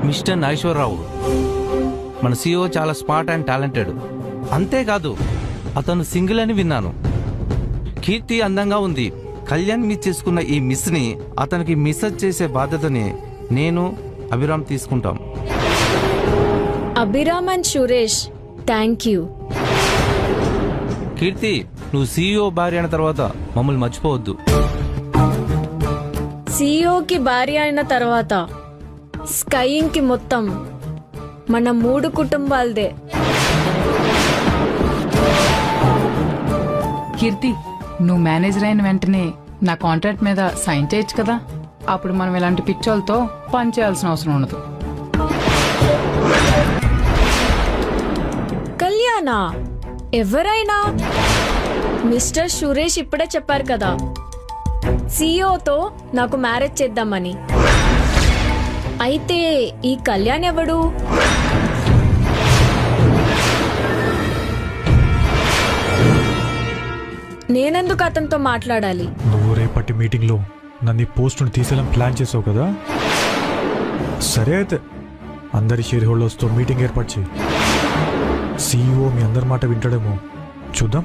Mister Nageswararao. మన CEO చాలా smart and talented. అంతేకాదు అతను సింగిల్ అని విన్నాను. కీర్తి అందంగా ఉంది. కళ్యాణ్ మిస్ చేసుకున్న ఈ మిస్ని అతనికి మిస్సజ్ చేసే బాధ్యతని నేను అభిరామ్ తీసుకుంటాం. Abhiram and Suresh, thank you. Keerthi, నువ్వు CEO భార్య అయిన తర్వాత మమ్మల్ని మర్చిపోవద్దు. సిఇఓకి భార్య అయిన తర్వాత స్కైయింగ్కి మొత్తం మన 3 కుటుంబాలదే. కీర్తి, నువ్వు మేనేజర్ అయిన వెంటనే నా కాంట్రాక్ట్ మీద సైన్ చేయొచ్చు కదా. అప్పుడు మనం ఇలాంటి పిచ్చోళ్ళతో పని చేయాల్సిన అవసరం ఉండదు. కళ్యాణ ఎవరైనా? మిస్టర్ సురేష్ ఇప్పుడే చెప్పారు కదా సిఇఓతో నాకు మ్యారేజ్ చేద్దామని. అయితే ఈ కళ్యాణ్ ఎవడు? నేనెందుకు అతనితో మాట్లాడాలి? నువ్వు రేపటి మీటింగ్లో నన్ను పోస్టును తీసేయాలని ప్లాన్ చేసావు కదా. సరే అయితే అందరి షేర్ హోల్డర్స్తో మీటింగ్ ఏర్పాటు చేయి. CEO మీ అందరి మాట వింటాడేమో చూద్దాం.